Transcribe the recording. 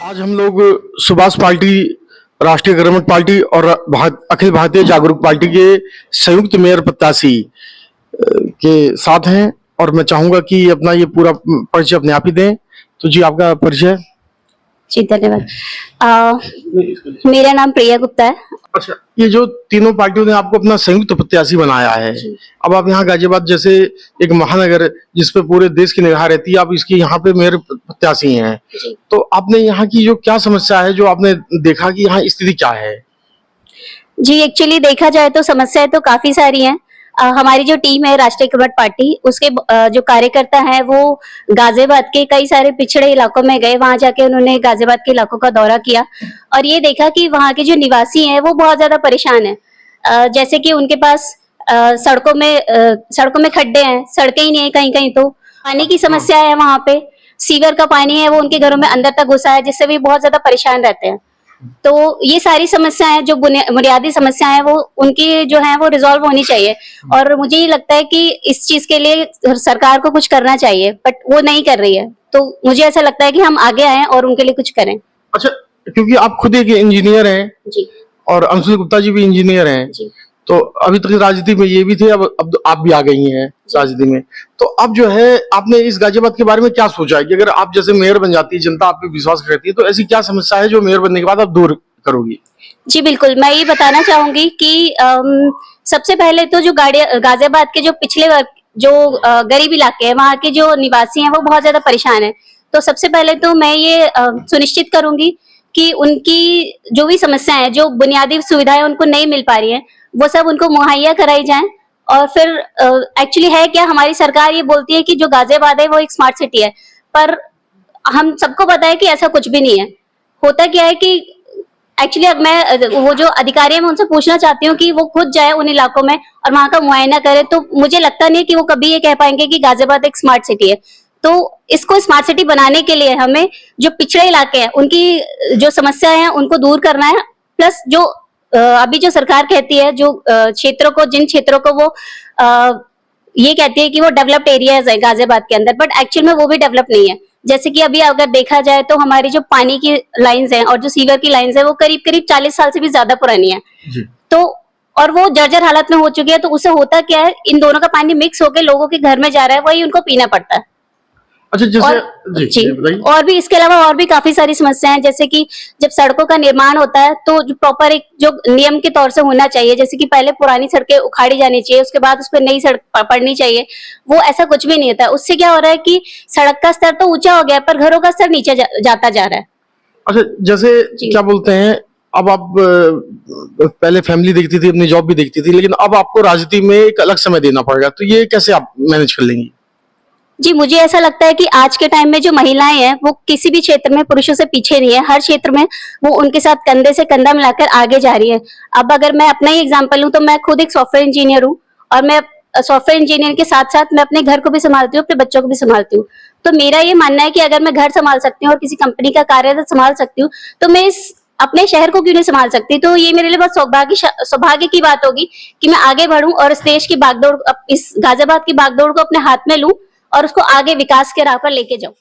आज हम लोग सुभाष पार्टी, राष्ट्रीय जनमत पार्टी और अखिल भारतीय जागरूक पार्टी के संयुक्त मेयर प्रत्याशी के साथ हैं और मैं चाहूंगा कि अपना ये पूरा परिचय अपने आप ही दें। तो जी, आपका परिचय। जी धन्यवाद। मेरा नाम प्रिया गुप्ता है। अच्छा, ये जो तीनों पार्टियों ने आपको अपना संयुक्त प्रत्याशी बनाया है, अब आप यहाँ गाजियाबाद जैसे एक महानगर जिस पे पूरे देश की निगाह रहती है, आप इसकी यहाँ पे मेयर प्रत्याशी हैं, तो आपने यहाँ की जो क्या समस्या है, जो आपने देखा कि यहाँ स्थिति क्या है? जी, एक्चुअली देखा जाए तो समस्याएं तो काफी सारी हैं। हमारी जो टीम है राष्ट्रीय जनमत पार्टी, उसके जो कार्यकर्ता हैं वो गाजियाबाद के कई सारे पिछड़े इलाकों में गए। वहां जाके उन्होंने गाजियाबाद के इलाकों का दौरा किया और ये देखा कि वहां के जो निवासी हैं वो बहुत ज्यादा परेशान हैं। जैसे कि उनके पास सड़कों में खड्डे हैं, सड़कें ही नहीं है, कहीं कहीं तो पानी की समस्या है। वहां पे सीवर का पानी है वो उनके घरों में अंदर तक घुसा है, जिससे भी बहुत ज्यादा परेशान रहते हैं। तो ये सारी समस्याएं जो बुनियादी समस्याएं हैं वो उनकी जो है वो रिजॉल्व होनी चाहिए और मुझे ये लगता है कि इस चीज के लिए सरकार को कुछ करना चाहिए, बट वो नहीं कर रही है। तो मुझे ऐसा लगता है कि हम आगे आए और उनके लिए कुछ करें। अच्छा, क्योंकि आप खुद एक इंजीनियर हैं जी और अंशुल गुप्ता जी भी इंजीनियर हैं जी, तो अभी तक राजनीति में ये भी थे, अब आप भी आ गई हैं राजनीति में, तो अब जो है आपने इस गाजियाबाद के बारे में क्या सोचा है कि अगर आप जैसे मेयर बन जाती है, जनता आप पे विश्वास करती है, तो ऐसी क्या समस्या है जो मेयर बनने के बाद आप दूर करोगी? जी बिल्कुल, मैं ये बताना चाहूंगी कि सबसे पहले तो जो गाजियाबाद के जो पिछले वर्ग जो गरीब इलाके हैं वहाँ के जो निवासी हैं वो बहुत ज्यादा परेशान है। तो सबसे पहले तो मैं ये सुनिश्चित करूंगी कि उनकी जो भी समस्याएं हैं, जो बुनियादी सुविधाएं उनको नहीं मिल पा रही है, वो सब उनको मुहैया कराई जाए। और फिर एक्चुअली है क्या, हमारी सरकार ये बोलती है कि जो गाजियाबाद है वो एक स्मार्ट सिटी है, पर हम सबको पता है कि ऐसा कुछ भी नहीं है। होता क्या है कि एक्चुअली अब मैं वो जो अधिकारी है मैं उनसे पूछना चाहती हूँ कि वो खुद जाए उन इलाकों में और वहां का मुआयना करे, तो मुझे लगता नहीं है कि वो कभी ये कह पाएंगे कि गाजियाबाद एक स्मार्ट सिटी है। तो इसको स्मार्ट सिटी बनाने के लिए हमें जो पिछड़े इलाके हैं उनकी जो समस्याएं हैं उनको दूर करना है, प्लस जो अभी जो सरकार कहती है जो क्षेत्रों को, जिन क्षेत्रों को वो ये कहती है कि वो डेवलप्ड एरियाज है गाजियाबाद के अंदर, बट एक्चुअल में वो भी डेवलप नहीं है। जैसे कि अभी अगर देखा जाए तो हमारी जो पानी की लाइंस हैं और जो सीवर की लाइंस है वो करीब करीब 40 साल से भी ज्यादा पुरानी है, तो और वो जर्जर हालत में हो चुकी है। तो उससे होता क्या है, इन दोनों का पानी मिक्स होकर लोगों के घर में जा रहा है, वही उनको पीना पड़ता है। अच्छा, जैसे जी, और भी इसके अलावा और भी काफी सारी समस्याएं हैं, जैसे कि जब सड़कों का निर्माण होता है तो जो प्रॉपर एक जो नियम के तौर से होना चाहिए, जैसे कि पहले पुरानी सड़कें उखाड़ी जानी चाहिए, उसके बाद उस पर नई सड़क पड़नी चाहिए, वो ऐसा कुछ भी नहीं होता। उससे क्या हो रहा है कि सड़क का स्तर तो ऊंचा हो गया पर घरों का स्तर नीचे जाता जा रहा है। अच्छा, जैसे क्या बोलते हैं, अब आप पहले फैमिली देखती थी, अपनी जॉब भी देखती थी, लेकिन अब आपको राजनीति में एक अलग समय देना पड़ेगा, तो ये कैसे आप मैनेज कर लेंगी? जी, मुझे ऐसा लगता है कि आज के टाइम में जो महिलाएं हैं वो किसी भी क्षेत्र में पुरुषों से पीछे नहीं है। हर क्षेत्र में वो उनके साथ कंधे से कंधा मिलाकर आगे जा रही है। अब अगर मैं अपना ही एग्जांपल लूं तो मैं खुद एक सॉफ्टवेयर इंजीनियर हूं और मैं सॉफ्टवेयर इंजीनियर के साथ साथ मैं अपने घर को भी संभालती हूँ, अपने बच्चों को भी संभालती हूँ। तो मेरा ये मानना है कि अगर मैं घर संभाल सकती हूँ और किसी कंपनी का कार्यरत संभाल सकती हूँ, तो मैं इस अपने शहर को क्यों नहीं संभाल सकती? तो ये मेरे लिए बहुत सौभाग्य की बात होगी कि मैं आगे बढ़ूं और इस देश की बागडोर, इस गाजियाबाद की बागडोर को अपने हाथ में लूं और उसको आगे विकास के राह पर लेके जाऊं।